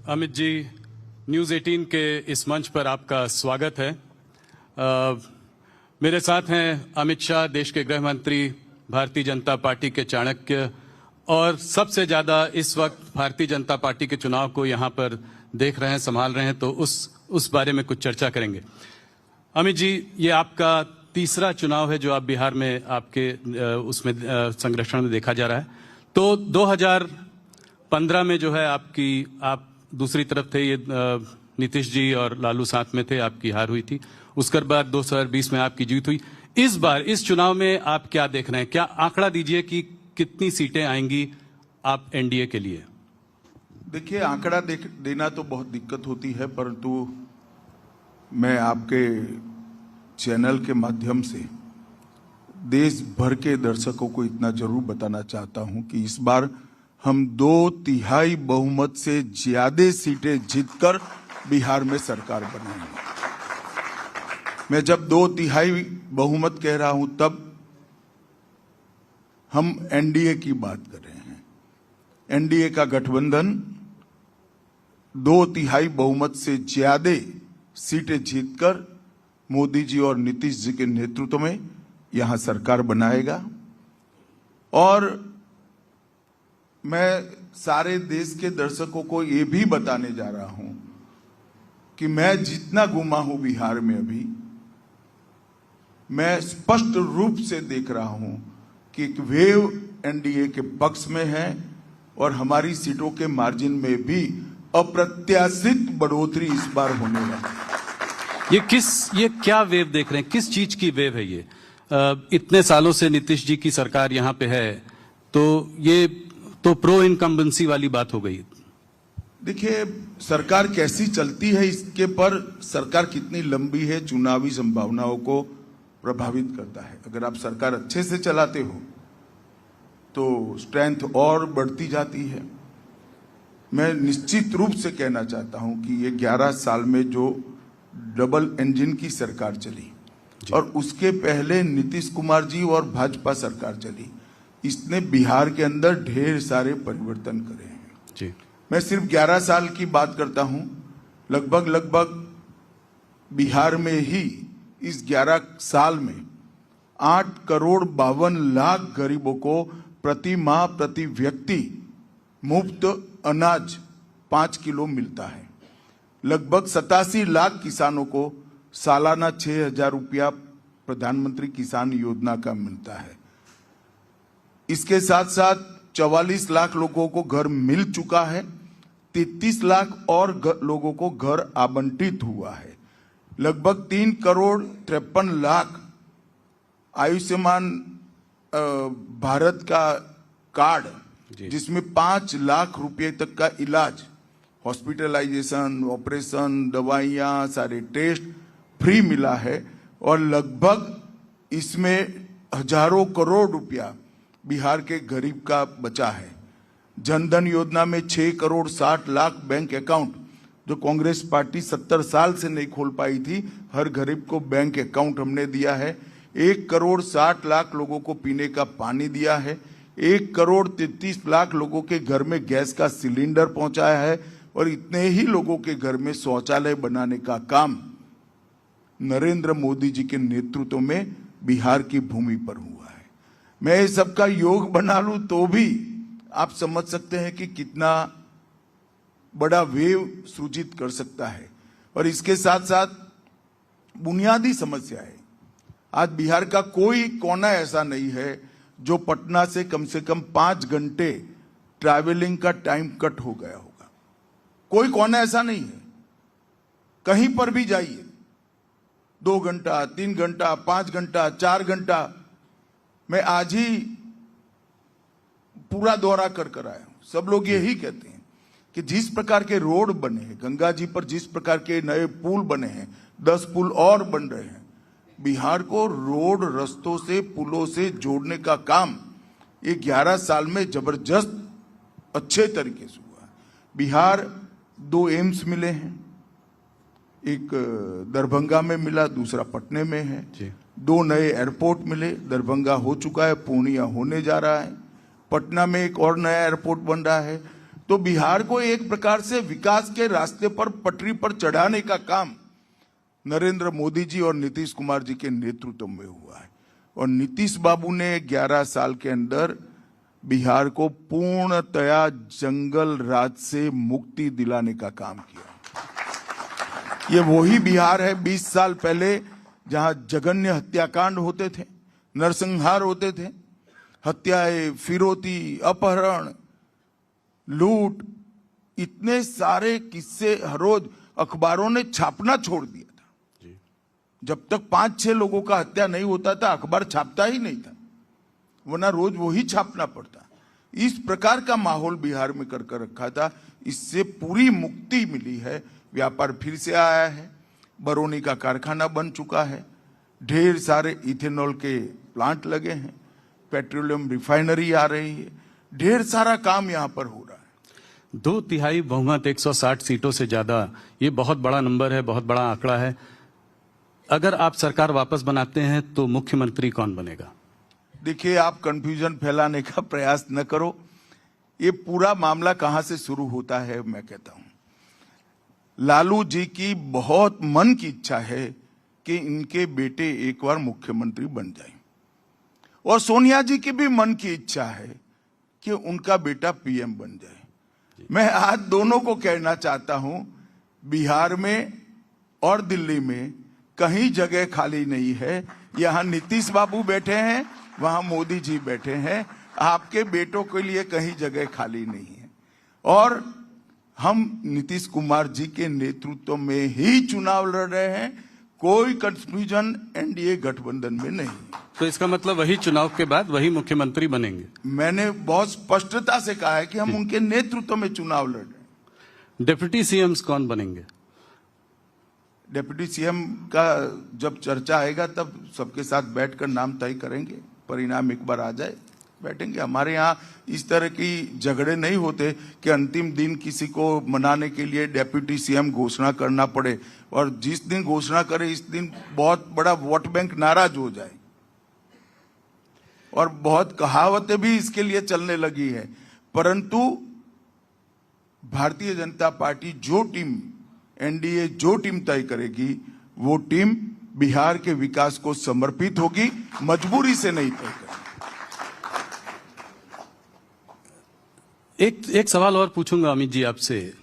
Amit ji, news 18 के इस मंच पर आपका स्वागत है। मेरे साथ हैं अमित शाह, देश के गृह मंत्री, भारतीय जनता पार्टी के चाणक्य, और सबसे ज़्यादा इस वक्त भारतीय जनता पार्टी के चुनाव को यहाँ पर देख रहे हैं, संभाल रहे हैं, तो उस बारे में कुछ चर्चा करेंगे। अमित जी, ये आपका तीसरा चुनाव है जो आप बिहार में आपके उसमें संरक्षण में देखा जा रहा है। तो 2015 में जो है आप दूसरी तरफ थे, ये नीतीश जी और लालू साथ में थे, आपकी हार हुई थी। उसके बाद 2020 में आपकी जीत हुई। इस बार इस चुनाव में आप क्या देख रहे हैं? क्या आंकड़ा दीजिए कि कितनी सीटें आएंगी आप एनडीए के लिए? देखिए, आंकड़ा देना तो बहुत दिक्कत होती है, परंतु मैं आपके चैनल के माध्यम से देश भर के दर्शकों को इतना जरूर बताना चाहता हूं कि इस बार हम 2/3 बहुमत से ज्यादा सीटें जीतकर बिहार में सरकार बनाएंगे। मैं जब 2/3 बहुमत कह रहा हूं तब हम एनडीए की बात कर रहे हैं। एनडीए का गठबंधन 2/3 बहुमत से ज्यादा सीटें जीतकर मोदी जी और नीतीश जी के नेतृत्व में यहां सरकार बनाएगा। और मैं सारे देश के दर्शकों को ये भी बताने जा रहा हूं कि मैं जितना घूमा हूं बिहार में अभी, मैं स्पष्ट रूप से देख रहा हूं कि एक वेव एनडीए के पक्ष में है और हमारी सीटों के मार्जिन में भी अप्रत्याशित बढ़ोतरी इस बार होने वाली है। ये क्या वेव देख रहे हैं? किस चीज की वेव है ये? इतने सालों से नीतीश जी की सरकार यहाँ पे है, तो ये तो प्रो इनकम्बेंसी वाली बात हो गई। देखिए, सरकार कैसी चलती है इसके पर सरकार कितनी लंबी है चुनावी संभावनाओं को प्रभावित करता है। अगर आप सरकार अच्छे से चलाते हो तो स्ट्रेंथ और बढ़ती जाती है। मैं निश्चित रूप से कहना चाहता हूं कि ये 11 साल में जो डबल इंजन की सरकार चली और उसके पहले नीतीश कुमार जी और भाजपा सरकार चली, इसने बिहार के अंदर ढेर सारे परिवर्तन करे हैं जी। मैं सिर्फ 11 साल की बात करता हूं। लगभग बिहार में ही इस 11 साल में 8,52,00,000 गरीबों को प्रति माह प्रति व्यक्ति मुफ्त अनाज 5 किलो मिलता है। लगभग 87 लाख किसानों को सालाना 6,000 रुपया प्रधानमंत्री किसान योजना का मिलता है। इसके साथ साथ 44 लाख लोगों को घर मिल चुका है। 33 लाख और लोगों को घर आवंटित हुआ है। लगभग 3,53,00,000 आयुष्मान भारत का कार्ड, जिसमें 5 लाख रुपए तक का इलाज, हॉस्पिटलाइजेशन, ऑपरेशन, दवाइयां, सारे टेस्ट फ्री मिला है। और लगभग इसमें हजारों करोड़ रुपया बिहार के गरीब का बचा है। जनधन योजना में 6,60,00,000 बैंक अकाउंट, जो कांग्रेस पार्टी 70 साल से नहीं खोल पाई थी, हर गरीब को बैंक अकाउंट हमने दिया है। 1,60,00,000 लोगों को पीने का पानी दिया है। 1,33,00,000 लोगों के घर में गैस का सिलेंडर पहुंचाया है। और इतने ही लोगों के घर में शौचालय बनाने का काम नरेंद्र मोदी जी के नेतृत्व में बिहार की भूमि पर हुआ है। मैं इस सबका योग बना लूं तो भी आप समझ सकते हैं कि कितना बड़ा वेव सृजित कर सकता है। और इसके साथ साथ बुनियादी समस्या है, आज बिहार का कोई कोना ऐसा नहीं है जो पटना से कम 5 घंटे ट्रैवलिंग का टाइम कट हो गया होगा। कोई कोना ऐसा नहीं है। कहीं पर भी जाइए, 2 घंटा, 3 घंटा, 5 घंटा, 4 घंटा। मैं आज ही पूरा दौरा कर आया हूं। सब लोग यही कहते हैं कि जिस प्रकार के रोड बने हैं, गंगा जी पर जिस प्रकार के नए पुल बने हैं, 10 पुल और बन रहे हैं। बिहार को रोड, रस्तों से, पुलों से जोड़ने का काम ये 11 साल में जबरदस्त अच्छे तरीके से हुआ। बिहार 2 एम्स मिले हैं, एक दरभंगा में मिला, दूसरा पटने में है। 2 नए एयरपोर्ट मिले, दरभंगा हो चुका है, पूर्णिया होने जा रहा है, पटना में एक और नया एयरपोर्ट बन रहा है। तो बिहार को एक प्रकार से विकास के रास्ते पर पटरी पर चढ़ाने का काम नरेंद्र मोदी जी और नीतीश कुमार जी के नेतृत्व में हुआ है। और नीतीश बाबू ने 11 साल के अंदर बिहार को पूर्णतया जंगल राज से मुक्ति दिलाने का काम किया। ये वही बिहार है 20 साल पहले जहां जघन्य हत्याकांड होते थे, नरसंहार होते थे, हत्याएं, फिरौती, अपहरण, लूट, इतने सारे किस्से हर रोज अखबारों ने छापना छोड़ दिया था। जब तक 5-6 लोगों का हत्या नहीं होता था अखबार छापता ही नहीं था, वरना रोज वही छापना पड़ता। इस प्रकार का माहौल बिहार में कर रखा था। इससे पूरी मुक्ति मिली है। व्यापार फिर से आया है, बरौनी का कारखाना बन चुका है, ढेर सारे इथेनॉल के प्लांट लगे हैं, पेट्रोलियम रिफाइनरी आ रही है, ढेर सारा काम यहां पर हो रहा है। 2/3 बहुमत 160 सीटों से ज्यादा, ये बहुत बड़ा नंबर है, बहुत बड़ा आंकड़ा है। अगर आप सरकार वापस बनाते हैं तो मुख्यमंत्री कौन बनेगा? देखिए, आप कंफ्यूजन फैलाने का प्रयास न करो। ये पूरा मामला कहां से शुरू होता है मैं कहता हूं। लालू जी की बहुत मन की इच्छा है कि इनके बेटे एक बार मुख्यमंत्री बन जाएं, और सोनिया जी की भी मन की इच्छा है कि उनका बेटा पीएम बन जाए। मैं आज दोनों को कहना चाहता हूं, बिहार में और दिल्ली में कहीं जगह खाली नहीं है। यहां नीतीश बाबू बैठे हैं, वहां मोदी जी बैठे हैं। आपके बेटों के लिए कहीं जगह खाली नहीं है। और हम नीतीश कुमार जी के नेतृत्व में ही चुनाव लड़ रहे हैं। कोई कंफ्यूजन एनडीए गठबंधन में नहीं। तो इसका मतलब वही चुनाव के बाद वही मुख्यमंत्री बनेंगे? मैंने बहुत स्पष्टता से कहा है कि हम उनके नेतृत्व में चुनाव लड़ रहे हैं। डिप्टी सीएम्स कौन बनेंगे? डिप्टी सीएम का जब चर्चा आएगा तब सबके साथ बैठकर नाम तय करेंगे। परिणाम एक बार आ जाए बैठेंगे। हमारे यहाँ इस तरह की झगड़े नहीं होते कि अंतिम दिन किसी को मनाने के लिए डिप्टी सीएम घोषणा करना पड़े, और जिस दिन घोषणा करे इस दिन बहुत बड़ा वोट बैंक नाराज हो जाए। और बहुत कहावतें भी इसके लिए चलने लगी है। परंतु भारतीय जनता पार्टी जो टीम, एनडीए जो टीम तय करेगी, वो टीम बिहार के विकास को समर्पित होगी, मजबूरी से नहीं तय करेगी। एक सवाल और पूछूंगा अमित जी आपसे।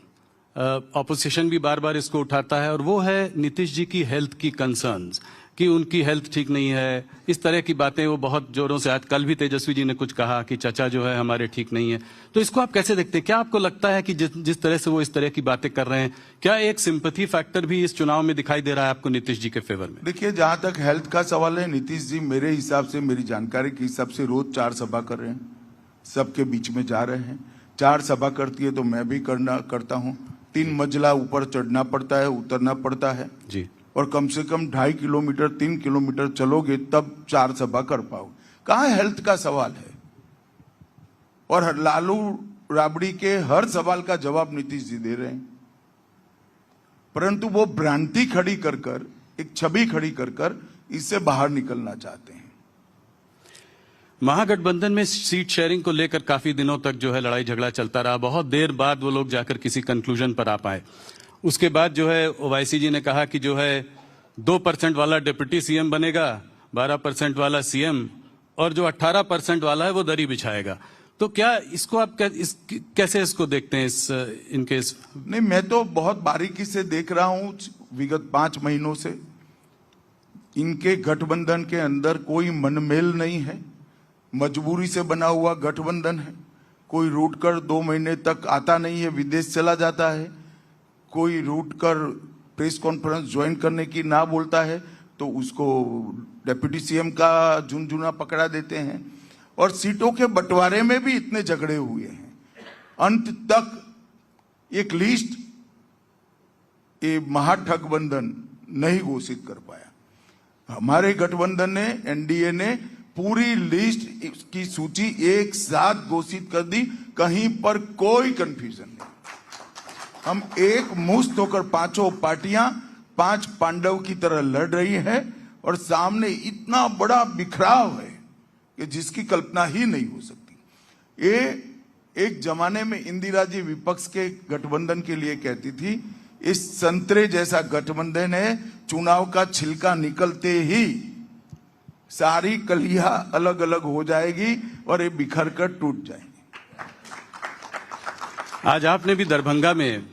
ऑपोजिशन भी बार बार इसको उठाता है, और वो है नीतीश जी की हेल्थ की कंसर्न्स, कि उनकी हेल्थ ठीक नहीं है, इस तरह की बातें वो बहुत जोरों से। आज कल भी तेजस्वी जी ने कुछ कहा कि चाचा जो है हमारे ठीक नहीं है। तो इसको आप कैसे देखते हैं? क्या आपको लगता है कि जिस तरह से वो इस तरह की बातें कर रहे हैं, क्या एक सिंपैथी फैक्टर भी इस चुनाव में दिखाई दे रहा है आपको नीतीश जी के फेवर में? देखिए, जहां तक हेल्थ का सवाल है, नीतीश जी मेरे हिसाब से, मेरी जानकारी के हिसाब से रोज 4 सभा कर रहे हैं, सबके बीच में जा रहे हैं। 4 सभा करती है तो मैं भी करता हूँ। 3 मंजिला ऊपर चढ़ना पड़ता है, उतरना पड़ता है जी, और कम से कम 2.5 किलोमीटर 3 किलोमीटर चलोगे तब 4 सभा कर पाओ। कहाँ हेल्थ का सवाल है? और लालू राबड़ी के हर सवाल का जवाब नीतीश जी दे रहे हैं, परंतु वो भ्रांति खड़ी कर एक छवि खड़ी कर इससे बाहर निकलना चाहते हैं। महागठबंधन में सीट शेयरिंग को लेकर काफी दिनों तक जो है लड़ाई झगड़ा चलता रहा। बहुत देर बाद वो लोग जाकर किसी कंक्लूजन पर आ पाए। उसके बाद जो है ओवैसी जी ने कहा कि जो है 2% वाला डिप्टी सीएम बनेगा, 12% वाला सीएम, और जो 18% वाला है वो दरी बिछाएगा। तो क्या इसको आप कैसे इसको देखते हैं? इनके नहीं, मैं तो बहुत बारीकी से देख रहा हूं विगत 5 महीनों से। इनके गठबंधन के अंदर कोई मनमेल नहीं है, मजबूरी से बना हुआ गठबंधन है। कोई रूट कर 2 महीने तक आता नहीं है, विदेश चला जाता है। कोई रूट कर प्रेस कॉन्फ्रेंस ज्वाइन करने की ना बोलता है तो उसको डिप्टी सीएम का झुनझुना पकड़ा देते हैं। और सीटों के बंटवारे में भी इतने झगड़े हुए हैं, अंत तक एक लिस्ट ये महागठबंधन नहीं घोषित कर पाया। हमारे गठबंधन ने, एनडीए ने पूरी लिस्ट की सूची एक साथ घोषित कर दी। कहीं पर कोई कंफ्यूजन नहीं। हम एक मुश्त होकर 5 पार्टियां 5 पांडव की तरह लड़ रही हैं, और सामने इतना बड़ा बिखराव है कि जिसकी कल्पना ही नहीं हो सकती। ये एक जमाने में इंदिरा जी विपक्ष के गठबंधन के लिए कहती थी, इस संतरे जैसा गठबंधन है, चुनाव का छिलका निकलते ही सारी कलियां अलग अलग हो जाएगी और ये बिखर कर टूट जाएंगी। आज आपने भी दरभंगा में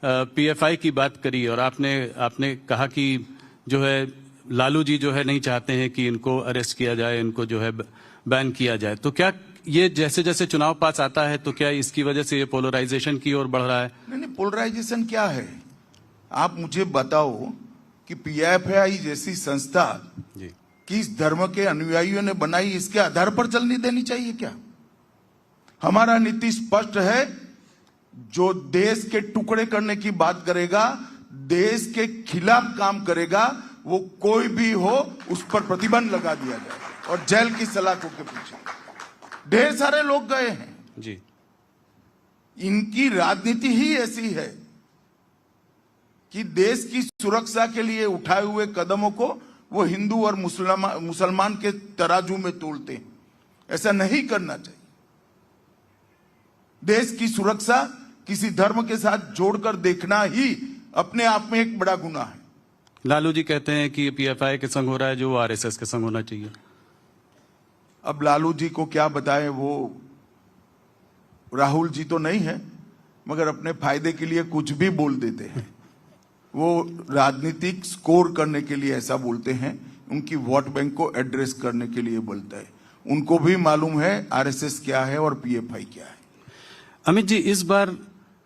पीएफआई की बात करी और आपने कहा कि जो है लालू जी जो है नहीं चाहते हैं कि इनको अरेस्ट किया जाए, इनको जो है बैन किया जाए। तो क्या ये जैसे जैसे चुनाव पास आता है तो क्या इसकी वजह से ये पोलराइजेशन की ओर बढ़ रहा है? नहीं, पोलराइजेशन क्या है? आप मुझे बताओ कि पीएफआई जैसी संस्था जी किस धर्म के अनुयायियों ने बनाई, इसके आधार पर चलने देनी चाहिए क्या? हमारा नीति स्पष्ट है, जो देश के टुकड़े करने की बात करेगा, देश के खिलाफ काम करेगा, वो कोई भी हो उस पर प्रतिबंध लगा दिया जाए और जेल की सलाखों के पीछे ढेर सारे लोग गए हैं जी। इनकी राजनीति ही ऐसी है कि देश की सुरक्षा के लिए उठाए हुए कदमों को वो हिंदू और मुसलमान के तराजू में तोलते हैं। ऐसा नहीं करना चाहिए। देश की सुरक्षा किसी धर्म के साथ जोड़कर देखना ही अपने आप में एक बड़ा गुनाह है। लालू जी कहते हैं कि पीएफआई के संग हो रहा है जो आरएसएस के संग होना चाहिए। अब लालू जी को क्या बताएं, वो राहुल जी तो नहीं है, मगर अपने फायदे के लिए कुछ भी बोल देते हैं। वो राजनीतिक स्कोर करने के लिए ऐसा बोलते हैं, उनकी वोट बैंक को एड्रेस करने के लिए बोलता है। उनको भी मालूम है आरएसएस क्या है और पीएफआई क्या है। अमित जी, इस बार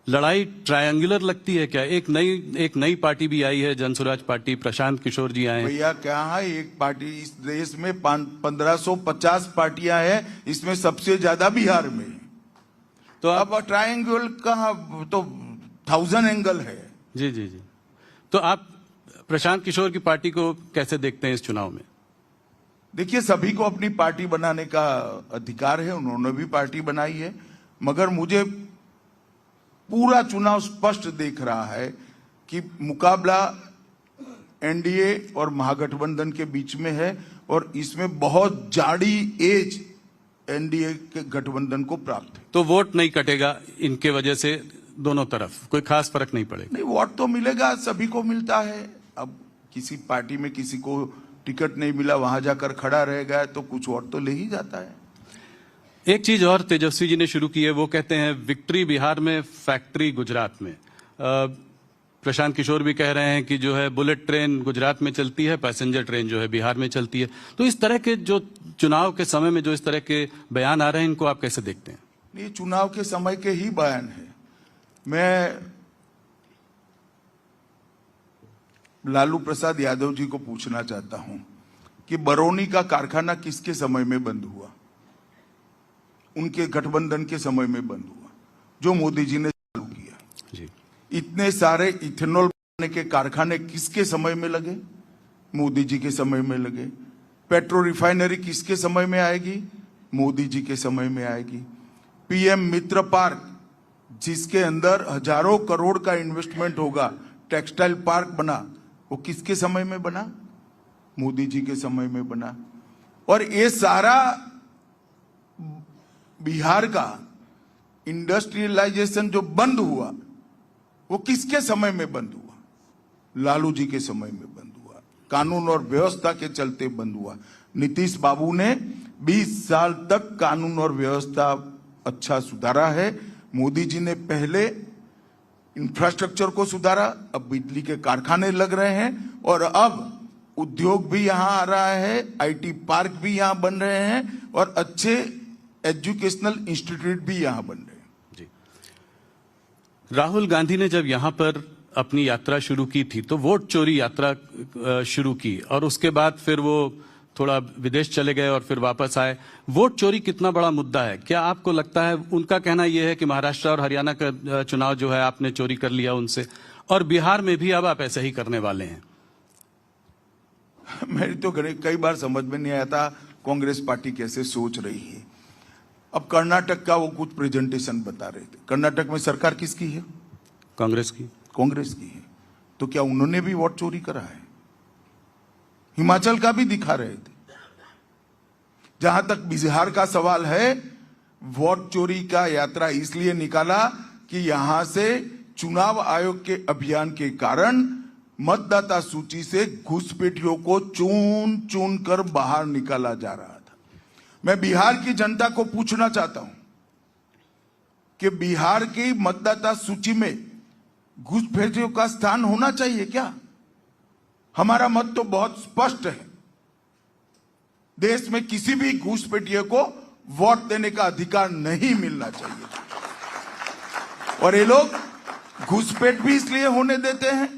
लड़ाई ट्रायंगुलर लगती है क्या? एक नई पार्टी भी आई है, जनसुराज पार्टी, प्रशांत किशोर जी आए हैं। भैया क्या है, एक पार्टी इस देश में 1550 पार्टियां हैं, इसमें सबसे ज्यादा बिहार में। तो अब ट्रायंगल का तो 1000 एंगल है। जी जी जी। तो आप प्रशांत किशोर की पार्टी को कैसे देखते हैं इस चुनाव में? देखिए, सभी को अपनी पार्टी बनाने का अधिकार है, उन्होंने भी पार्टी बनाई है, मगर मुझे पूरा चुनाव स्पष्ट देख रहा है कि मुकाबला एनडीए और महागठबंधन के बीच में है और इसमें बहुत जाड़ी एज एनडीए के गठबंधन को प्राप्त है। तो वोट नहीं कटेगा इनके वजह से, दोनों तरफ कोई खास फर्क नहीं पड़ेगा? नहीं, वोट तो मिलेगा, सभी को मिलता है। अब किसी पार्टी में किसी को टिकट नहीं मिला, वहां जाकर खड़ा रह गया तो कुछ वोट तो ले ही जाता है। एक चीज और तेजस्वी जी ने शुरू की है, वो कहते हैं विक्ट्री बिहार में, फैक्ट्री गुजरात में। प्रशांत किशोर भी कह रहे हैं कि जो है बुलेट ट्रेन गुजरात में चलती है, पैसेंजर ट्रेन जो है बिहार में चलती है। तो इस तरह के जो चुनाव के समय में जो इस तरह के बयान आ रहे हैं, इनको आप कैसे देखते हैं? ये चुनाव के समय के ही बयान है। मैं लालू प्रसाद यादव जी को पूछना चाहता हूं कि बरौनी का कारखाना किसके समय में बंद हुआ? उनके गठबंधन के समय में बंद हुआ, जो मोदी जी ने चालू किया जी। इतने सारे इथेनॉल बनाने के कारखाने किसके समय में लगे? मोदी जी के समय में लगे। पेट्रो रिफाइनरी किसके समय में आएगी? मोदी जी के समय में आएगी। पीएम मित्र पार्क, जिसके अंदर हजारों करोड़ का इन्वेस्टमेंट होगा, टेक्सटाइल पार्क बना, वो किसके समय में बना? मोदी जी के समय में बना। और ये सारा बिहार का इंडस्ट्रियलाइजेशन जो बंद हुआ, वो किसके समय में बंद हुआ? लालू जी के समय में बंद हुआ। कानून और व्यवस्था के चलते बंद हुआ। नीतीश बाबू ने 20 साल तक कानून और व्यवस्था अच्छा सुधारा है। मोदी जी ने पहले इंफ्रास्ट्रक्चर को सुधारा, अब बिजली के कारखाने लग रहे हैं और अब उद्योग भी यहां आ रहा है, आईटी पार्क भी यहां बन रहे हैं और अच्छे एजुकेशनल इंस्टीट्यूट भी यहां बन रहे हैं। जी। राहुल गांधी ने जब यहां पर अपनी यात्रा शुरू की थी तो वोट चोरी यात्रा शुरू की और उसके बाद फिर वो थोड़ा विदेश चले गए और फिर वापस आए। वोट चोरी कितना बड़ा मुद्दा है? क्या आपको लगता है, उनका कहना यह है कि महाराष्ट्र और हरियाणा का चुनाव जो है आपने चोरी कर लिया उनसे, और बिहार में भी अब आप ऐसा ही करने वाले हैं? मेरी तो कई बार समझ में नहीं आता कांग्रेस पार्टी कैसे सोच रही है। अब कर्नाटक का वो कुछ प्रेजेंटेशन बता रहे थे। कर्नाटक में सरकार किसकी है? कांग्रेस की। कांग्रेस की है। तो क्या उन्होंने भी वोट चोरी करा है? हिमाचल का भी दिखा रहे थे। जहां तक बिहार का सवाल है, वोट चोरी का यात्रा इसलिए निकाला कि यहां से चुनाव आयोग के अभियान के कारण मतदाता सूची से घुसपैठियों को चुन चुन कर बाहर निकाला जा रहा था। मैं बिहार की जनता को पूछना चाहता हूं कि बिहार की मतदाता सूची में घुसपैठियों का स्थान होना चाहिए क्या? हमारा मत तो बहुत स्पष्ट है। देश में किसी भी घुसपैठिए को वोट देने का अधिकार नहीं मिलना चाहिए। और ये लोग घुसपैठ भी इसलिए होने देते हैं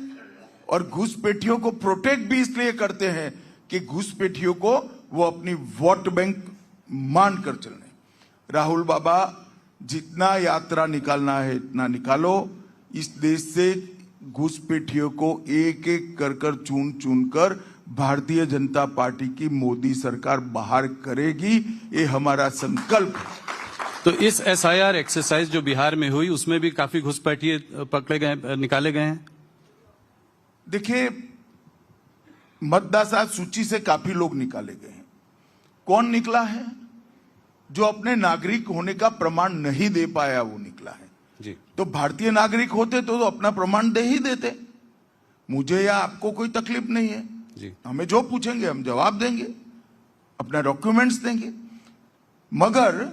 और घुसपैठियों को प्रोटेक्ट भी इसलिए करते हैं कि घुसपैठियों को वो अपनी वोट बैंक मानकर चलने। राहुल बाबा, जितना यात्रा निकालना है इतना निकालो। इस देश से घुसपैठियों को एक एक कर चुन चुन कर भारतीय जनता पार्टी की मोदी सरकार बाहर करेगी, ये हमारा संकल्प है। तो इस एसआईआर एक्सरसाइज जो बिहार में हुई उसमें भी काफी घुसपैठिए पकड़े गए, निकाले गए हैं। देखिए, मतदाता सूची से काफी लोग निकाले गए हैं। कौन निकला है? जो अपने नागरिक होने का प्रमाण नहीं दे पाया वो निकला है जी। तो भारतीय नागरिक होते तो अपना प्रमाण दे ही देते। मुझे या आपको कोई तकलीफ नहीं है जी। हमें जो पूछेंगे हम जवाब देंगे, अपना डॉक्यूमेंट्स देंगे। मगर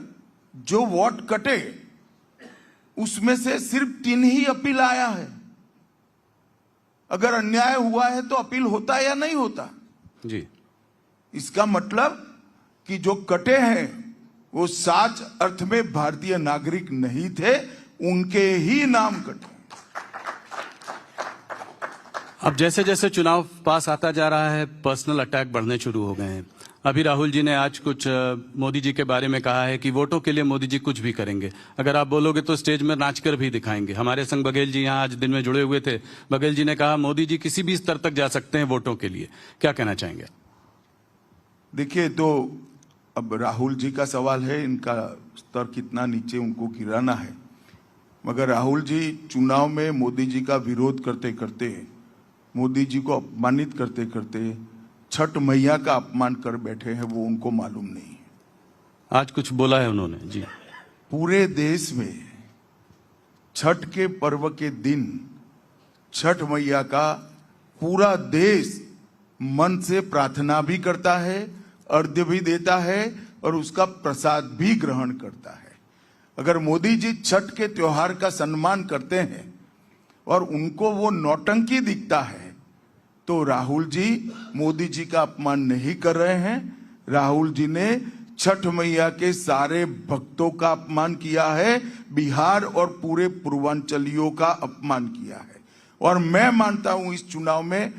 जो वोट कटे उसमें से सिर्फ 3 ही अपील आया है। अगर अन्याय हुआ है तो अपील होता या नहीं होता जी। इसका मतलब कि जो कटे हैं वो सच अर्थ में भारतीय नागरिक नहीं थे, उनके ही नाम कटे। अब जैसे जैसे चुनाव पास आता जा रहा है पर्सनल अटैक बढ़ने शुरू हो गए हैं। अभी राहुल जी ने आज कुछ मोदी जी के बारे में कहा है कि वोटों के लिए मोदी जी कुछ भी करेंगे। अगर आप बोलोगे तो स्टेज में नाचकर भी दिखाएंगे। हमारे संग बघेल जी यहाँ आज दिन में जुड़े हुए थे। बघेल जी ने कहा मोदी जी किसी भी स्तर तक जा सकते हैं वोटों के लिए। क्या कहना चाहेंगे? देखिए, तो अब राहुल जी का सवाल है, इनका स्तर कितना नीचे उनको गिराना है। मगर राहुल जी चुनाव में मोदी जी का विरोध करते करते, मोदी जी को अपमानित करते करते छठ मैया का अपमान कर बैठे हैं, वो उनको मालूम नहीं है। आज कुछ बोला है उन्होंने जी। पूरे देश में छठ के पर्व के दिन छठ मैया का पूरा देश मन से प्रार्थना भी करता है, अर्घ्य भी देता है और उसका प्रसाद भी ग्रहण करता है। अगर मोदी जी छठ के त्योहार का सम्मान करते हैं और उनको वो नौटंकी दिखता है तो राहुल जी मोदी जी का अपमान नहीं कर रहे हैं। राहुल जी ने छठ मैया के सारे भक्तों का अपमान किया है, बिहार और पूरे पूर्वांचलियों का अपमान किया है। और मैं मानता हूं इस चुनाव में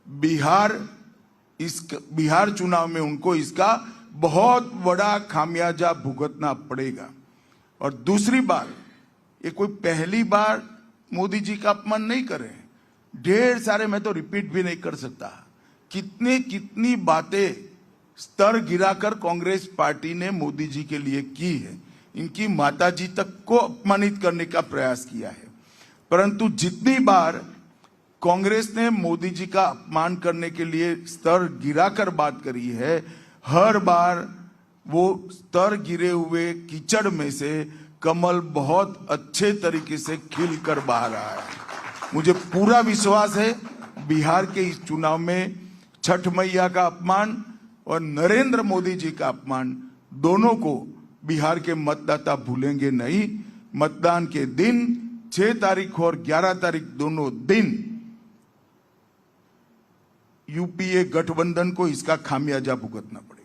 बिहार चुनाव में उनको इसका बहुत बड़ा खामियाजा भुगतना पड़ेगा। और दूसरी बार, ये कोई पहली बार मोदी जी का अपमान नहीं कर रहे हैं। ढेर सारे, मैं तो रिपीट भी नहीं कर सकता, कितनी बातें स्तर गिराकर कांग्रेस पार्टी ने मोदी जी के लिए की है। इनकी माताजी तक को अपमानित करने का प्रयास किया है। परंतु जितनी बार कांग्रेस ने मोदी जी का अपमान करने के लिए स्तर गिराकर बात करी है, हर बार वो स्तर गिरे हुए कीचड़ में से कमल बहुत अच्छे तरीके से खिलकर बाहर आया है। मुझे पूरा विश्वास है बिहार के इस चुनाव में छठ मैया का अपमान और नरेंद्र मोदी जी का अपमान दोनों को बिहार के मतदाता भूलेंगे नहीं। मतदान के दिन 6 तारीख और 11 तारीख दोनों दिन यूपीए गठबंधन को इसका खामियाजा भुगतना पड़ेगा।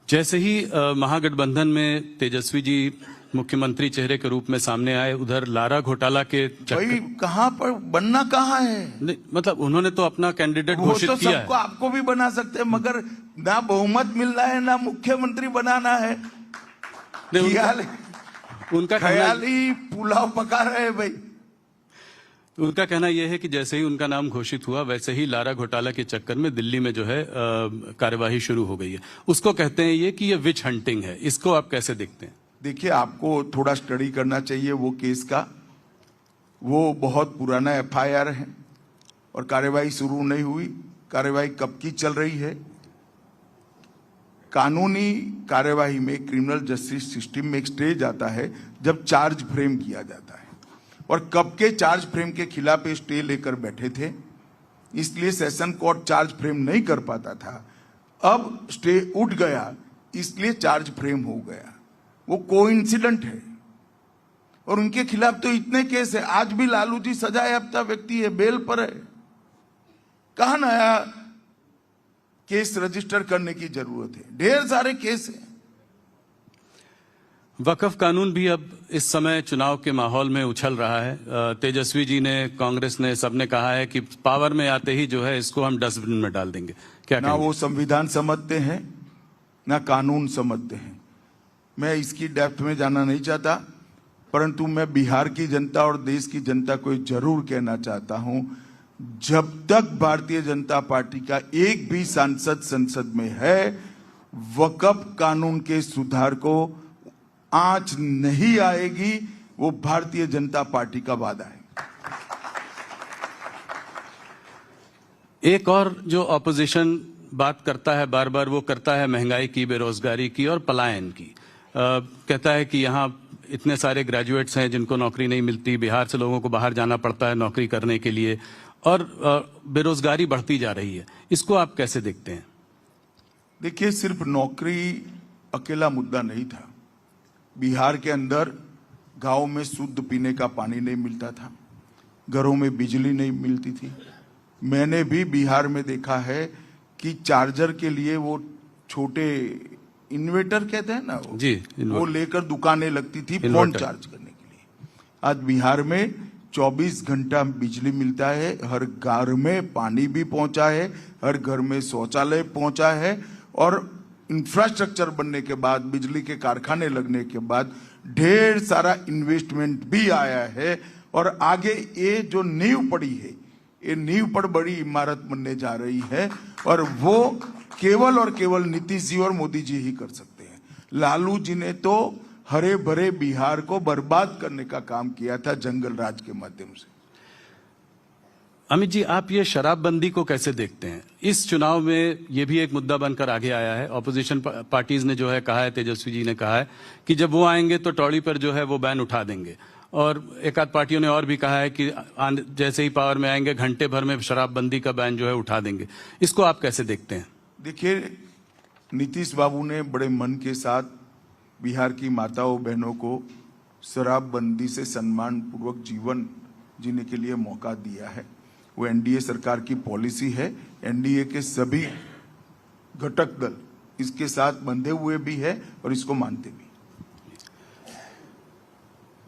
जैसे ही महागठबंधन में तेजस्वी जी मुख्यमंत्री चेहरे के रूप में सामने आए, उधर लारा घोटाला के भाई कहां पर बनना कहां है? नहीं, मतलब उन्होंने तो अपना कैंडिडेट घोषित तो किया सबको है। आपको भी बना सकते हैं, मगर ना बहुमत मिल रहा है ना मुख्यमंत्री बनाना है। उनका ख्याली पुलाव पका रहे हैं भाई। उनका कहना यह है कि जैसे ही उनका नाम घोषित हुआ वैसे ही लारा घोटाला के चक्कर में दिल्ली में जो है कार्यवाही शुरू हो गई है। उसको कहते हैं ये कि ये विच हंटिंग है। इसको आप कैसे देखते हैं? देखिए, आपको थोड़ा स्टडी करना चाहिए वो केस का। वो बहुत पुराना एफआईआर है और कार्यवाही शुरू नहीं हुई। कार्यवाही कब की चल रही है? कानूनी कार्यवाही में, क्रिमिनल जस्टिस सिस्टम में एक स्टेज आता है जब चार्ज फ्रेम किया जाता है, और कब के चार्ज फ्रेम के खिलाफ ये स्टे लेकर बैठे थे, इसलिए सेशन कोर्ट चार्ज फ्रेम नहीं कर पाता था। अब स्टे उठ गया, इसलिए चार्ज फ्रेम हो गया। वो कोइंसिडेंट है, और उनके खिलाफ तो इतने केस है। आज भी लालू जी सजायाफ्ता व्यक्ति है, बेल पर है। कहां नया केस रजिस्टर करने की जरूरत है? ढेर सारे केस हैं। वक्फ कानून भी अब इस समय चुनाव के माहौल में उछल रहा है। तेजस्वी जी ने, कांग्रेस ने, सबने कहा है कि पावर में आते ही जो है इसको हम डस्टबिन में डाल देंगे। क्या ना वो संविधान समझते हैं, ना कानून समझते हैं। मैं इसकी डेप्थ में जाना नहीं चाहता, परंतु मैं बिहार की जनता और देश की जनता को जरूर कहना चाहता हूं, जब तक भारतीय जनता पार्टी का एक भी सांसद संसद में है, वक्फ कानून के सुधार को आंच नहीं आएगी। वो भारतीय जनता पार्टी का वादा है। एक और जो ऑपोजिशन बात करता है बार बार, वो करता है महंगाई की, बेरोजगारी की और पलायन की। कहता है कि यहाँ इतने सारे ग्रेजुएट्स हैं जिनको नौकरी नहीं मिलती, बिहार से लोगों को बाहर जाना पड़ता है नौकरी करने के लिए, और बेरोजगारी बढ़ती जा रही है। इसको आप कैसे देखते हैं? देखिए, सिर्फ नौकरी अकेला मुद्दा नहीं था। बिहार के अंदर गांव में शुद्ध पीने का पानी नहीं मिलता था, घरों में बिजली नहीं मिलती थी। मैंने भी बिहार में देखा है कि चार्जर के लिए वो छोटे इन्वर्टर कहते हैं ना, वो लेकर दुकानें लगती थी फोन चार्ज करने के लिए। आज बिहार में 24 घंटा बिजली मिलता है, हर घर में पानी भी पहुंचा है, हर घर में शौचालय पहुंचा है, और इंफ्रास्ट्रक्चर बनने के बाद, बिजली के कारखाने लगने के बाद ढेर सारा इन्वेस्टमेंट भी आया है। और आगे ये जो नींव पड़ी है, ये नींव पर बड़ी इमारत बनने जा रही है, और वो केवल और केवल नीतीश जी और मोदी जी ही कर सकते हैं। लालू जी ने तो हरे भरे बिहार को बर्बाद करने का काम किया था जंगल राज के माध्यम से। अमित जी, आप ये शराबबंदी को कैसे देखते हैं? इस चुनाव में ये भी एक मुद्दा बनकर आगे आया है। ऑपोजिशन पार्टीज ने जो है कहा है, तेजस्वी जी ने कहा है कि जब वो आएंगे तो टौड़ी पर जो है वो बैन उठा देंगे, और एक आध पार्टियों ने और भी कहा है कि जैसे ही पावर में आएंगे घंटे भर में शराबबंदी का बैन जो है उठा देंगे। इसको आप कैसे देखते हैं? देखिए, नीतीश बाबू ने बड़े मन के साथ बिहार की माताओं बहनों को शराबबंदी से सम्मान पूर्वक जीवन जीने के लिए मौका दिया है। वो एनडीए सरकार की पॉलिसी है। एनडीए के सभी घटक दल इसके साथ बंधे हुए भी है और इसको मानते भी।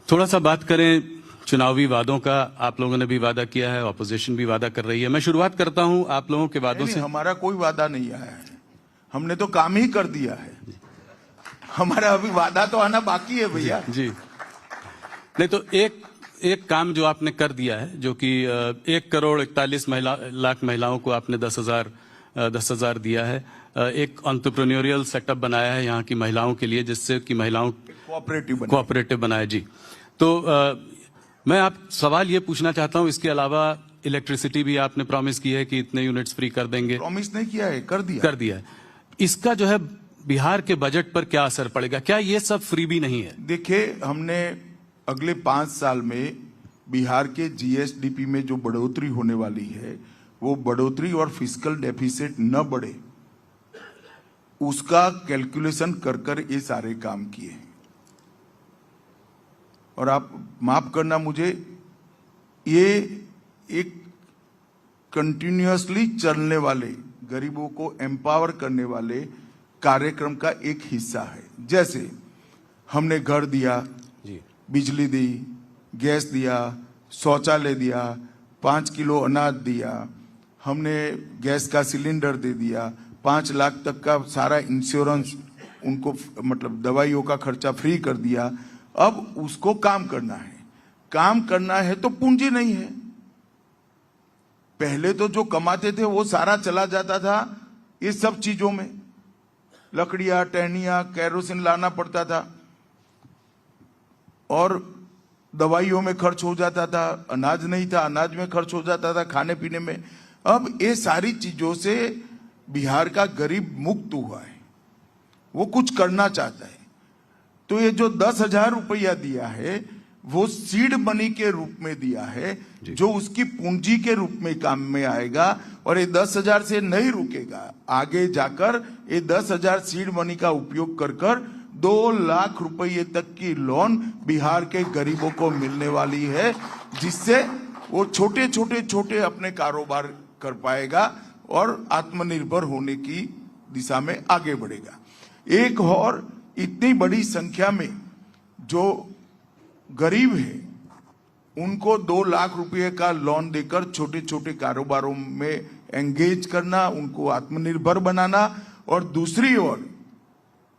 थोड़ा सा बात करें चुनावी वादों का। आप लोगों ने भी वादा किया है, ऑपोजिशन भी वादा कर रही है। मैं शुरुआत करता हूं आप लोगों के वादों से। हमारा कोई वादा नहीं आया है, हमने तो काम ही कर दिया है। हमारा अभी वादा तो आना बाकी है भैया जी। नहीं तो एक काम जो आपने कर दिया है, जो कि 1,41 लाख महिलाओं को आपने 10,000 दिया है। एक एंटरप्रेन्योरियल सेटअप बनाया है यहाँ की महिलाओं के लिए, जिससे कि महिलाओं कोऑपरेटिव बनाया जी। तो मैं आप सवाल ये पूछना चाहता हूँ, इसके अलावा इलेक्ट्रिसिटी भी आपने प्रॉमिस की है कि इतने यूनिट्स फ्री कर देंगे। प्रॉमिस नहीं किया है, कर दिया है। इसका जो है बिहार के बजट पर क्या असर पड़ेगा? क्या ये सब फ्री भी नहीं है? देखिए, हमने अगले 5 साल में बिहार के जीएसडीपी में जो बढ़ोतरी होने वाली है, वो बढ़ोतरी और फिस्कल डेफिसिट न बढ़े, उसका कैलकुलेशन कर ये सारे काम किए हैं। और आप माफ करना मुझे, ये एक कंटिन्यूअसली चलने वाले, गरीबों को एम्पावर करने वाले कार्यक्रम का एक हिस्सा है। जैसे हमने घर दिया जी, बिजली दी, गैस दिया, शौचालय दिया, 5 किलो अनाज दिया, हमने गैस का सिलेंडर दे दिया, 5 लाख तक का सारा इंश्योरेंस उनको, मतलब दवाइयों का खर्चा फ्री कर दिया। अब उसको काम करना है। काम करना है तो पूंजी नहीं है। पहले तो जो कमाते थे वो सारा चला जाता था ये सब चीजों में, लकड़ियां, टहनियां, केरोसिन लाना पड़ता था और दवाइयों में खर्च हो जाता था, अनाज नहीं था, अनाज में खर्च हो जाता था, खाने पीने में। अब ये सारी चीजों से बिहार का गरीब मुक्त हुआ है। वो कुछ करना चाहता है। तो ये जो 10,000 रुपया दिया है वो सीड मनी के रूप में दिया है, जो उसकी पूंजी के रूप में काम में आएगा। और ये 10,000 से नहीं रुकेगा, आगे जाकर ये 10,000 सीड मनी का उपयोग कर 2 लाख रुपए तक की लोन बिहार के गरीबों को मिलने वाली है, जिससे वो छोटे अपने कारोबार कर पाएगा और आत्मनिर्भर होने की दिशा में आगे बढ़ेगा। एक और इतनी बड़ी संख्या में जो गरीब है उनको 2 लाख रुपए का लोन देकर छोटे कारोबारों में एंगेज करना, उनको आत्मनिर्भर बनाना, और दूसरी ओर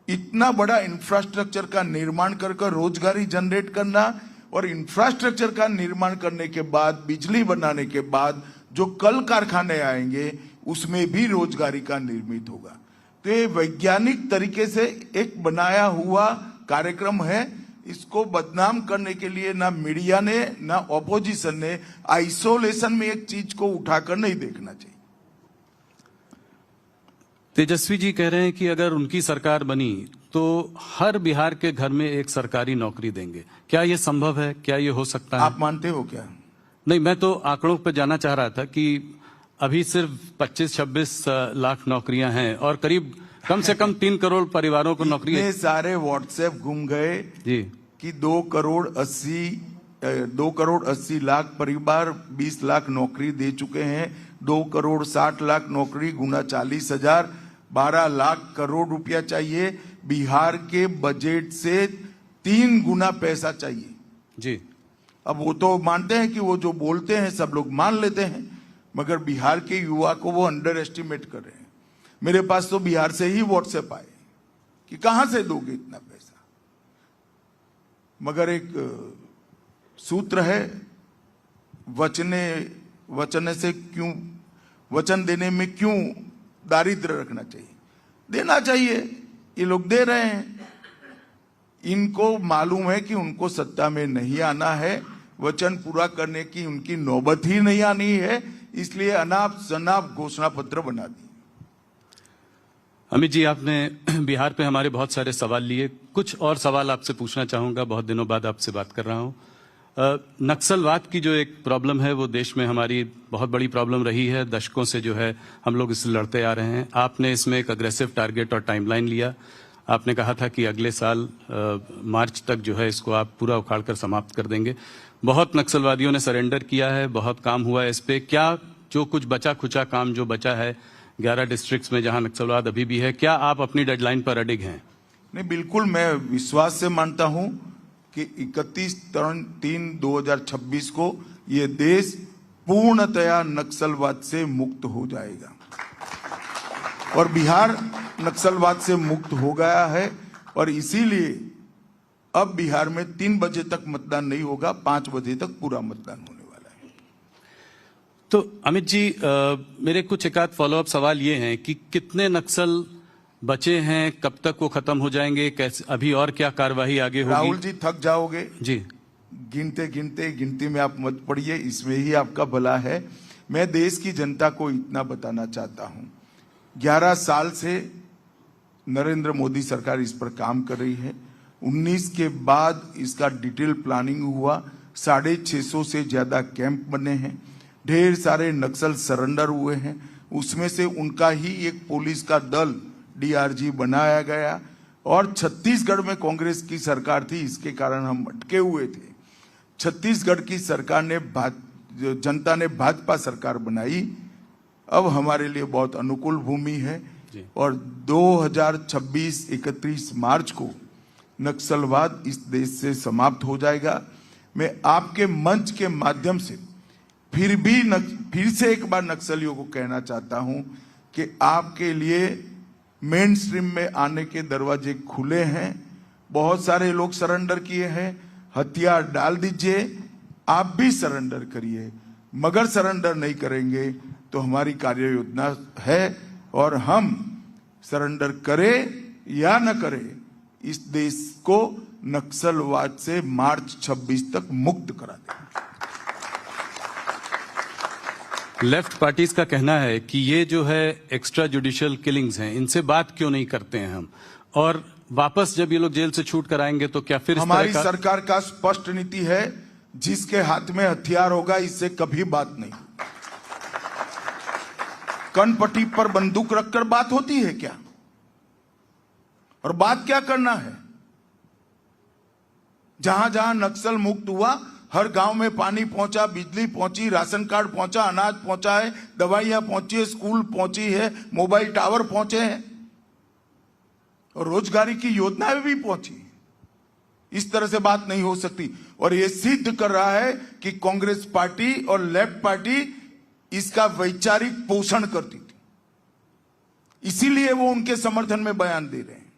इतना बड़ा इंफ्रास्ट्रक्चर का निर्माण कर रोजगारी जनरेट करना, और इंफ्रास्ट्रक्चर का निर्माण करने के बाद, बिजली बनाने के बाद जो कल कारखाने आएंगे उसमें भी रोजगारी का निर्मित होगा। तो ये वैज्ञानिक तरीके से एक बनाया हुआ कार्यक्रम है। इसको बदनाम करने के लिए ना मीडिया ने ना ऑपोजिशन ने आइसोलेशन में एक चीज को उठाकर नहीं देखना चाहिए। तेजस्वी जी कह रहे हैं कि अगर उनकी सरकार बनी तो हर बिहार के घर में एक सरकारी नौकरी देंगे। क्या ये संभव है? क्या ये हो सकता है? आप मानते हो क्या? नहीं, मैं तो आंकड़ों पर जाना चाह रहा था कि अभी सिर्फ 25-26 लाख नौकरियां हैं और करीब कम से कम 3 करोड़ परिवारों को नौकरी। इतने सारे व्हाट्सएप घूम गए जी कि 2 करोड़ 80 लाख परिवार 20 लाख नौकरी दे चुके हैं। 2 करोड़ 60 लाख नौकरी गुना 40,000, 12 लाख करोड़ रुपया चाहिए। बिहार के बजट से 3 गुना पैसा चाहिए जी। अब वो तो मानते हैं कि वो जो बोलते हैं सब लोग मान लेते हैं, मगर बिहार के युवा को वो अंडर एस्टिमेट कर रहे हैं। मेरे पास तो बिहार से ही व्हाट्सएप आए कि कहां से दोगे इतना पैसा। मगर एक सूत्र है, वचन देने में क्यों दारिद्र्य रखना चाहिए? देना चाहिए, ये लोग दे रहे हैं। इनको मालूम है कि उनको सत्ता में नहीं आना है, वचन पूरा करने की उनकी नौबत ही नहीं आनी है, इसलिए अनाप शनाप घोषणा पत्र बना दी। अमित जी, आपने बिहार पे हमारे बहुत सारे सवाल लिए। कुछ और सवाल आपसे पूछना चाहूंगा, बहुत दिनों बाद आपसे बात कर रहा हूं। नक्सलवाद की जो एक प्रॉब्लम है वो देश में हमारी बहुत बड़ी प्रॉब्लम रही है, दशकों से जो है हम लोग इससे लड़ते आ रहे हैं। आपने इसमें एक अग्रेसिव टारगेट और टाइमलाइन लिया। आपने कहा था कि अगले साल मार्च तक जो है इसको आप पूरा उखाड़ कर समाप्त कर देंगे। बहुत नक्सलवादियों ने सरेंडर किया है, बहुत काम हुआ है इस पे। क्या जो कुछ बचा खुचा काम जो बचा है 11 डिस्ट्रिक्ट्स में जहां नक्सलवाद अभी भी है, क्या आप अपनी डेडलाइन पर अडिग हैं? नहीं, बिल्कुल मैं विश्वास से मानता हूं कि 31/3/2026 को ये देश पूर्णतया नक्सलवाद से मुक्त हो जाएगा। और बिहार नक्सलवाद से मुक्त हो गया है, और इसीलिए अब बिहार में 3 बजे तक मतदान नहीं होगा, 5 बजे तक पूरा मतदान होने वाला है। तो अमित जी, मेरे कुछ एक आध फॉलोअप सवाल ये हैं कि कितने नक्सल बचे हैं, कब तक वो खत्म हो जाएंगे, कैसे, अभी और क्या कार्यवाही आगे होगी? राहुल जी थक जाओगे जी। गिनती में आप मत पड़िए, इसमें ही आपका भला है। मैं देश की जनता को इतना बताना चाहता हूं, 11 साल से नरेंद्र मोदी सरकार इस पर काम कर रही है। 19 के बाद इसका डिटेल प्लानिंग हुआ, 650 से ज्यादा कैंप बने हैं, ढेर सारे नक्सल सरेंडर हुए हैं। उसमें से उनका ही एक पुलिस का दल डीआरजी बनाया गया। और छत्तीसगढ़ में कांग्रेस की सरकार थी, इसके कारण हम अटके हुए थे। छत्तीसगढ़ की सरकार ने जनता ने भाजपा सरकार बनाई, अब हमारे लिए बहुत अनुकूल भूमि है। और 2026 31 मार्च को नक्सलवाद इस देश से समाप्त हो जाएगा। मैं आपके मंच के माध्यम से फिर से एक बार नक्सलियों को कहना चाहता हूं कि आपके लिए मेन स्ट्रीम में आने के दरवाजे खुले हैं। बहुत सारे लोग सरेंडर किए हैं, हथियार डाल दीजिए, आप भी सरेंडर करिए। मगर सरेंडर नहीं करेंगे तो हमारी कार्य योजना है, और हम सरेंडर करें या न करें, इस देश को नक्सलवाद से मार्च 26 तक मुक्त करा दें। लेफ्ट पार्टीज का कहना है कि ये जो है एक्स्ट्रा जुडिशियल किलिंग्स हैं, इनसे बात क्यों नहीं करते हैं हम, और वापस जब ये लोग जेल से छूट कर आएंगे तो क्या फिर इस हमारी तरह का... सरकार का स्पष्ट नीति है, जिसके हाथ में हथियार होगा इससे कभी बात नहीं। कनपट्टी पर बंदूक रखकर बात होती है क्या? और बात क्या करना है? जहां जहां नक्सल मुक्त हुआ, हर गांव में पानी पहुंचा, बिजली पहुंची, राशन कार्ड पहुंचा, अनाज पहुंचा है, दवाइयां पहुंची है, स्कूल पहुंची है, मोबाइल टावर पहुंचे हैं और रोजगारी की योजनाएं भी पहुंची। इस तरह से बात नहीं हो सकती। और यह सिद्ध कर रहा है कि कांग्रेस पार्टी और लेफ्ट पार्टी इसका वैचारिक पोषण करती थी, इसीलिए वो उनके समर्थन में बयान दे रहे हैं।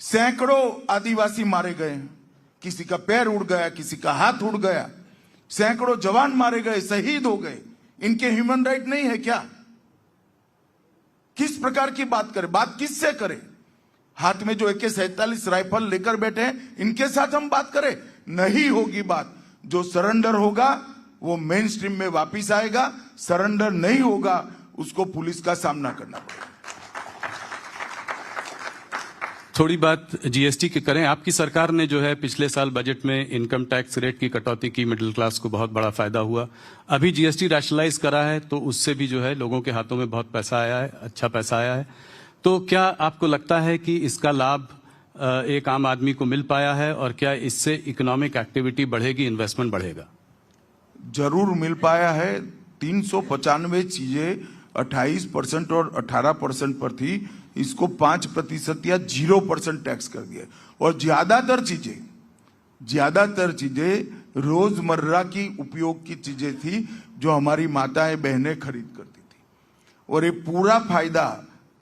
सैकड़ों आदिवासी मारे गए हैं, किसी का पैर उड़ गया, किसी का हाथ उड़ गया, सैकड़ों जवान मारे गए, शहीद हो गए। इनके ह्यूमन राइट नहीं है क्या? किस प्रकार की बात करें? बात किससे करें? हाथ में जो AK-47 राइफल लेकर बैठे हैं, इनके साथ हम बात करें? नहीं होगी बात। जो सरेंडर होगा वो मेन स्ट्रीम में वापिस आएगा, सरेंडर नहीं होगा उसको पुलिस का सामना करना पड़ेगा। थोड़ी बात GST की करें। आपकी सरकार ने जो है पिछले साल बजट में इनकम टैक्स रेट की कटौती की, मिडिल क्लास को बहुत बड़ा फायदा हुआ। अभी GST रैशनलाइज करा है तो उससे भी जो है लोगों के हाथों में बहुत पैसा आया है, अच्छा पैसा आया है। तो क्या आपको लगता है कि इसका लाभ एक आम आदमी को मिल पाया है और क्या इससे इकोनॉमिक एक्टिविटी बढ़ेगी, इन्वेस्टमेंट बढ़ेगा? जरूर मिल पाया है। 395 चीजें 28% और 18% पर थी, इसको 5% या 0% टैक्स कर दिया। और ज्यादातर चीजें रोजमर्रा की उपयोग की चीजें थी जो हमारी माताएं बहनें खरीद करती थी। और ये पूरा फायदा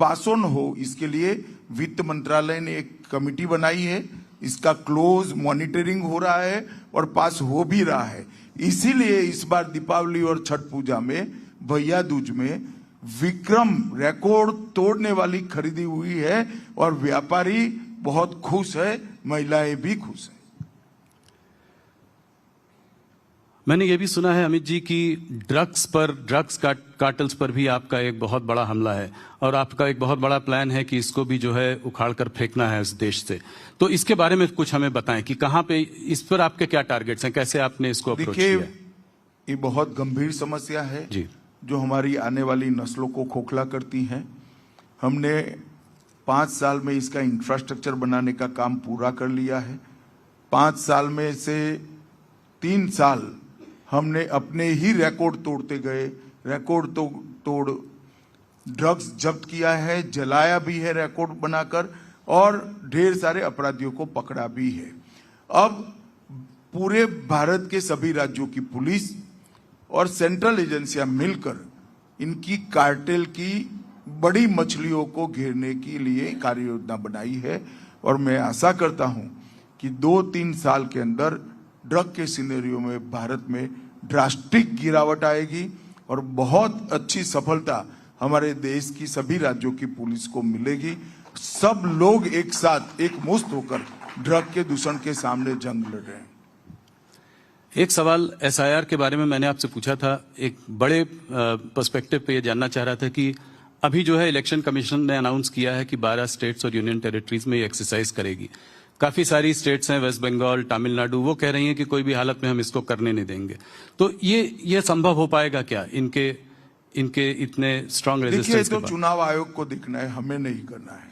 पास ऑन हो, इसके लिए वित्त मंत्रालय ने एक कमेटी बनाई है। इसका क्लोज मॉनिटरिंग हो रहा है और पास हो भी रहा है। इसीलिए इस बार दीपावली और छठ पूजा में, भैया दूज में विक्रम रिकॉर्ड तोड़ने वाली खरीदी हुई है और व्यापारी बहुत खुश है, महिलाएं भी खुश हैं। मैंने ये भी सुना है अमित जी कि ड्रग्स कार्टल्स पर भी आपका एक बहुत बड़ा हमला है और आपका एक बहुत बड़ा प्लान है कि इसको भी जो है उखाड़ कर फेंकना है इस देश से। तो इसके बारे में कुछ हमें बताएं कि कहां पे, इस पर आपके क्या टारगेट्स हैं, कैसे आपने इसको अप्रोच किया? ये बहुत गंभीर समस्या है जी, जो हमारी आने वाली नस्लों को खोखला करती है। हमने 5 साल में इसका इंफ्रास्ट्रक्चर बनाने का काम पूरा कर लिया है। 5 साल में से 3 साल हमने अपने ही रिकॉर्ड तोड़ते गए, रिकॉर्ड तोड़ ड्रग्स जब्त किया है, जलाया भी है रिकॉर्ड बनाकर, और ढेर सारे अपराधियों को पकड़ा भी है। अब पूरे भारत के सभी राज्यों की पुलिस और सेंट्रल एजेंसियां मिलकर इनकी कार्टेल की बड़ी मछलियों को घेरने के लिए कार्य योजना बनाई है। और मैं आशा करता हूं कि 2-3 साल के अंदर ड्रग के सिनेरियो में भारत में ड्रास्टिक गिरावट आएगी और बहुत अच्छी सफलता हमारे देश की सभी राज्यों की पुलिस को मिलेगी। सब लोग एक साथ एक मुश्त होकर ड्रग के दूषण के सामने जंग लड़ रहे हैं। एक सवाल SIR के बारे में मैंने आपसे पूछा था, एक बड़े पर्सपेक्टिव पे ये जानना चाह रहा था कि अभी जो है इलेक्शन कमीशन ने अनाउंस किया है कि 12 स्टेट्स और यूनियन टेरिटरीज में ये एक्सरसाइज करेगी। काफी सारी स्टेट्स हैं, वेस्ट बंगाल, तमिलनाडु, वो कह रही हैं कि कोई भी हालत में हम इसको करने नहीं देंगे। तो ये संभव हो पाएगा क्या इनके इतने स्ट्रांग रेजिस्टेंस के बाद? चुनाव आयोग को देखना है, हमें नहीं करना है।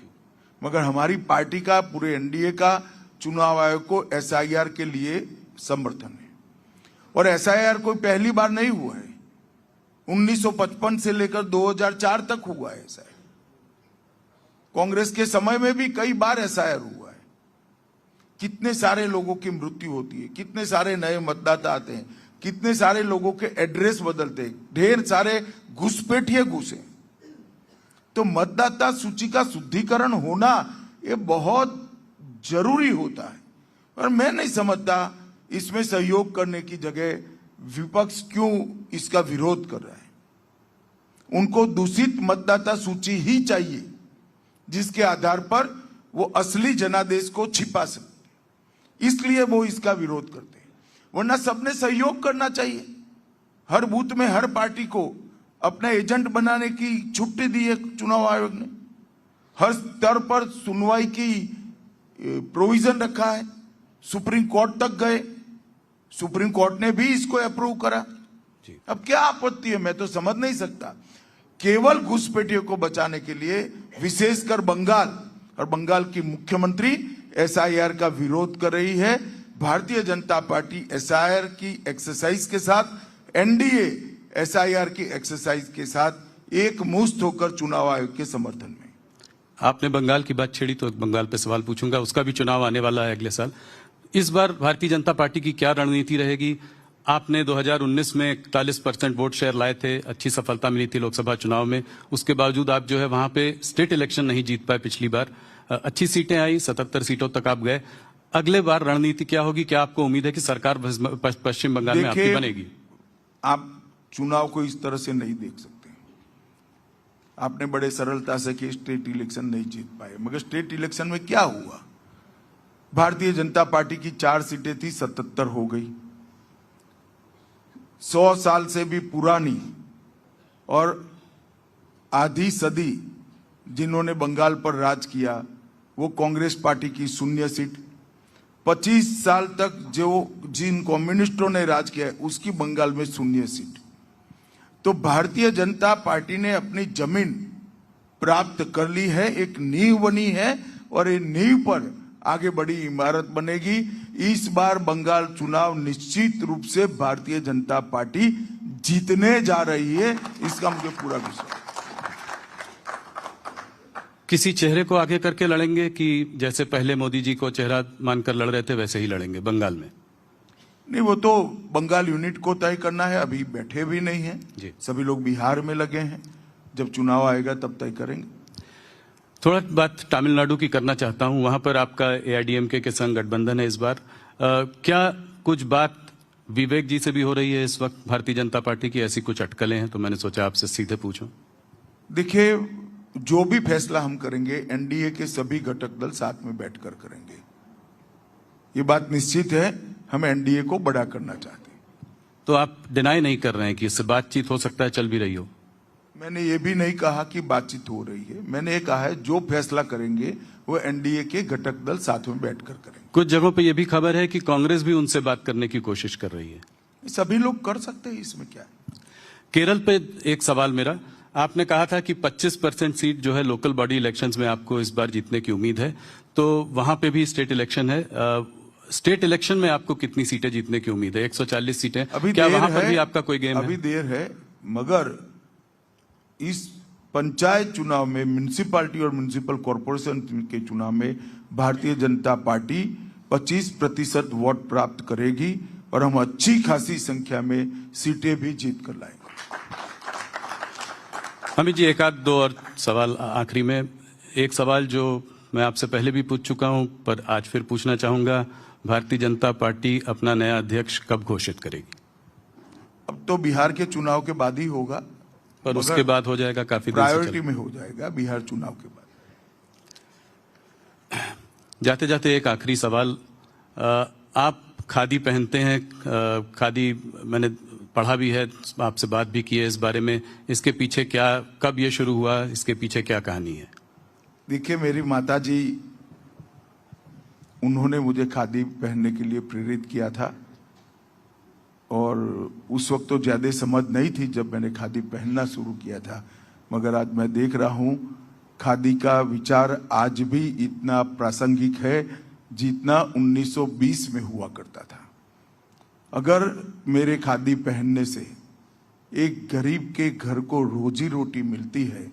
मगर हमारी पार्टी का, पूरे NDA का चुनाव आयोग को SIR के लिए समर्थन है। और SIR कोई पहली बार नहीं हुआ है, 1955 से लेकर 2004 तक हुआ है SIR। कांग्रेस के समय में भी कई बार SIR हुआ है। कितने सारे लोगों की मृत्यु होती है, कितने सारे नए मतदाता आते हैं, कितने सारे लोगों के एड्रेस बदलते हैं, ढेर सारे घुसपैठिए घुसे। तो मतदाता सूची का शुद्धिकरण होना ये बहुत जरूरी होता है। और मैं नहीं समझता इसमें सहयोग करने की जगह विपक्ष क्यों इसका विरोध कर रहा है। उनको दूषित मतदाता सूची ही चाहिए जिसके आधार पर वो असली जनादेश को छिपा सकते, इसलिए वो इसका विरोध करते हैं। वरना सबने सहयोग करना चाहिए। हर बूथ में हर पार्टी को अपना एजेंट बनाने की छुट्टी दी है चुनाव आयोग ने। हर स्तर पर सुनवाई की प्रोविजन रखा है, सुप्रीम कोर्ट तक गए, सुप्रीम कोर्ट ने भी इसको अप्रूव करा। अब क्या आपत्ति है, मैं तो समझ नहीं सकता। केवल घुसपैठियों को बचाने के लिए विशेषकर बंगाल और बंगाल की मुख्यमंत्री एसआईआर का विरोध कर रही है। भारतीय जनता पार्टी एसआईआर की एक्सरसाइज के साथ, एनडीए एसआईआर की एक्सरसाइज के साथ एक मुश्त होकर चुनाव आयोग के समर्थन में। आपने बंगाल की बात छेड़ी तो बंगाल पे सवाल पूछूंगा, उसका भी चुनाव आने वाला है अगले साल। इस बार भारतीय जनता पार्टी की क्या रणनीति रहेगी? आपने 2019 में 41% वोट शेयर लाए थे, अच्छी सफलता मिली थी लोकसभा चुनाव में, उसके बावजूद आप जो है वहां पे स्टेट इलेक्शन नहीं जीत पाए पिछली बार। अच्छी सीटें आई, 77 सीटों तक आप गए। अगले बार रणनीति क्या होगी? क्या आपको उम्मीद है कि सरकार पश्चिम बंगाल में आपकी बनेगी? आप चुनाव को इस तरह से नहीं देख सकते। आपने बड़े सरलता से कि स्टेट इलेक्शन नहीं जीत पाए, मगर स्टेट इलेक्शन में क्या हुआ? भारतीय जनता पार्टी की 4 सीटें थी, 77 हो गई। 100 साल से भी पुरानी और आधी सदी जिन्होंने बंगाल पर राज किया वो कांग्रेस पार्टी की 0 सीट। 25 साल तक जो जिन कम्युनिस्टों ने राज किया उसकी बंगाल में 0 सीट। तो भारतीय जनता पार्टी ने अपनी जमीन प्राप्त कर ली है, एक नींव बनी है और ये नींव पर आगे बड़ी इमारत बनेगी। इस बार बंगाल चुनाव निश्चित रूप से भारतीय जनता पार्टी जीतने जा रही है, इसका मुझे पूरा विश्वास। किसी चेहरे को आगे करके लड़ेंगे कि जैसे पहले मोदी जी को चेहरा मानकर लड़ रहे थे वैसे ही लड़ेंगे बंगाल में? नहीं, वो तो बंगाल यूनिट को तय करना है, अभी बैठे भी नहीं है जी। सभी लोग बिहार में लगे हैं, जब चुनाव आएगा तब तय करेंगे। थोड़ा बात तमिलनाडु की करना चाहता हूं, वहां पर आपका एआईडीएमके के संग गठबंधन है इस बार। क्या कुछ बात विवेक जी से भी हो रही है इस वक्त भारतीय जनता पार्टी की? ऐसी कुछ अटकलें हैं तो मैंने सोचा आपसे सीधे पूछूं। देखिए, जो भी फैसला हम करेंगे एनडीए के सभी घटक दल साथ में बैठकर करेंगे, ये बात निश्चित है। हम एनडीए को बड़ा करना चाहते हैं। तो आप डिनाई नहीं कर रहे हैं कि इससे बातचीत हो सकता है, चल भी रही हो? मैंने ये भी नहीं कहा कि बातचीत हो रही है, मैंने ये कहा है जो फैसला करेंगे वो एनडीए के घटक दल साथ में बैठकर करेंगे। कुछ जगहों पे ये भी खबर है कि कांग्रेस भी उनसे बात करने की कोशिश कर रही है। सभी लोग कर सकते हैं, इसमें क्या है। केरल पे एक सवाल मेरा, आपने कहा था कि 25% सीट जो है लोकल बॉडी इलेक्शंस में आपको इस बार जीतने की उम्मीद है, तो वहां पे भी स्टेट इलेक्शन है। स्टेट इलेक्शन में आपको कितनी सीटें जीतने की उम्मीद है? 140 सीटें। अभी क्या वहां पर है, भी आपका कोई गेम अभी है? देर है, मगर इस पंचायत चुनाव में, म्युनिसिपैलिटी और म्युनिसिपल कॉर्पोरेशन के चुनाव में भारतीय जनता पार्टी 25% वोट प्राप्त करेगी और हम अच्छी खासी संख्या में सीटें भी जीत कर लाएंगे। अमित जी, एक आध दो और सवाल आखिरी में। एक सवाल जो मैं आपसे पहले भी पूछ चुका हूं पर आज फिर पूछना चाहूंगा, भारतीय जनता पार्टी अपना नया अध्यक्ष कब घोषित करेगी? अब तो बिहार के चुनाव के बाद ही होगा, पर उसके बाद हो जाएगा, काफी प्रायोरिटी में हो जाएगा बिहार चुनाव के बाद। जाते जाते एक आखिरी सवाल, आप खादी पहनते हैं, खादी मैंने पढ़ा भी है, आपसे बात भी की है इस बारे में। इसके पीछे क्या, कब ये शुरू हुआ, इसके पीछे क्या कहानी है? देखिए, मेरी माताजी, उन्होंने मुझे खादी पहनने के लिए प्रेरित किया था और उस वक्त तो ज्यादा समझ नहीं थी जब मैंने खादी पहनना शुरू किया था, मगर आज मैं देख रहा हूं खादी का विचार आज भी इतना प्रासंगिक है जितना 1920 में हुआ करता था। अगर मेरे खादी पहनने से एक गरीब के घर को रोजी रोटी मिलती है,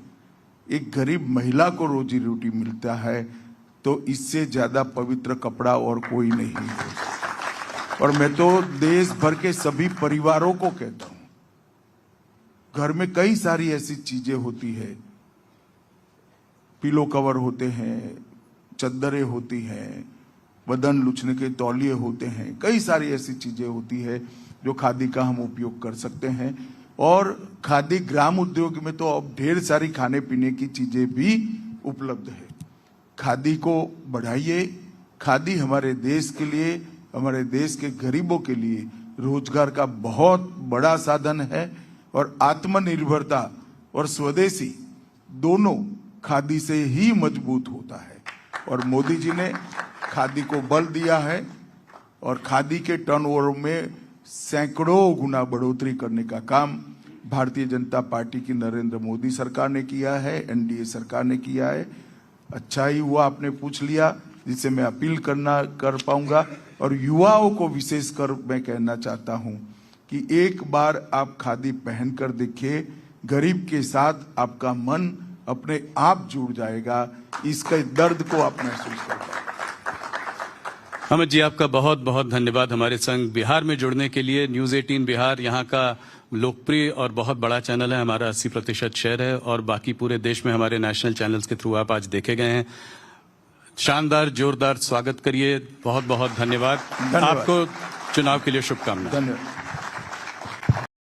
एक गरीब महिला को रोजी रोटी मिलता है, तो इससे ज्यादा पवित्र कपड़ा और कोई नहीं है। और मैं तो देश भर के सभी परिवारों को कहता हूं, घर में कई सारी ऐसी चीजें होती है, पिलो कवर होते हैं, चद्दरें होती हैं, बदन लुचने के तौलिए होते हैं, कई सारी ऐसी चीजें होती है जो खादी का हम उपयोग कर सकते हैं। और खादी ग्राम उद्योग में तो अब ढेर सारी खाने पीने की चीजें भी उपलब्ध है। खादी को बढ़ाइए। खादी हमारे देश के लिए, हमारे देश के गरीबों के लिए रोजगार का बहुत बड़ा साधन है और आत्मनिर्भरता और स्वदेशी दोनों खादी से ही मजबूत होता है। और मोदी जी ने खादी को बल दिया है और खादी के टर्नओवर में सैकड़ों गुना बढ़ोतरी करने का काम भारतीय जनता पार्टी की नरेंद्र मोदी सरकार ने किया है, एनडीए सरकार ने किया है। अच्छा ही हुआ आपने पूछ लिया, जिससे मैं अपील कर पाऊंगा। और युवाओं को विशेषकर मैं कहना चाहता हूं कि एक बार आप खादी पहनकर देखिए, गरीब के साथ आपका मन अपने आप जुड़ जाएगा, इसके दर्द को आप महसूस कर पाएंगे। अमित जी, आपका बहुत बहुत धन्यवाद हमारे संग बिहार में जुड़ने के लिए। न्यूज 18 बिहार यहाँ का लोकप्रिय और बहुत बड़ा चैनल है, हमारा 80% शेयर है और बाकी पूरे देश में हमारे नेशनल चैनल्स के थ्रू आप आज देखे गए हैं। शानदार जोरदार स्वागत करिए। बहुत बहुत धन्यवाद। आपको चुनाव के लिए शुभकामनाएं। धन्यवाद।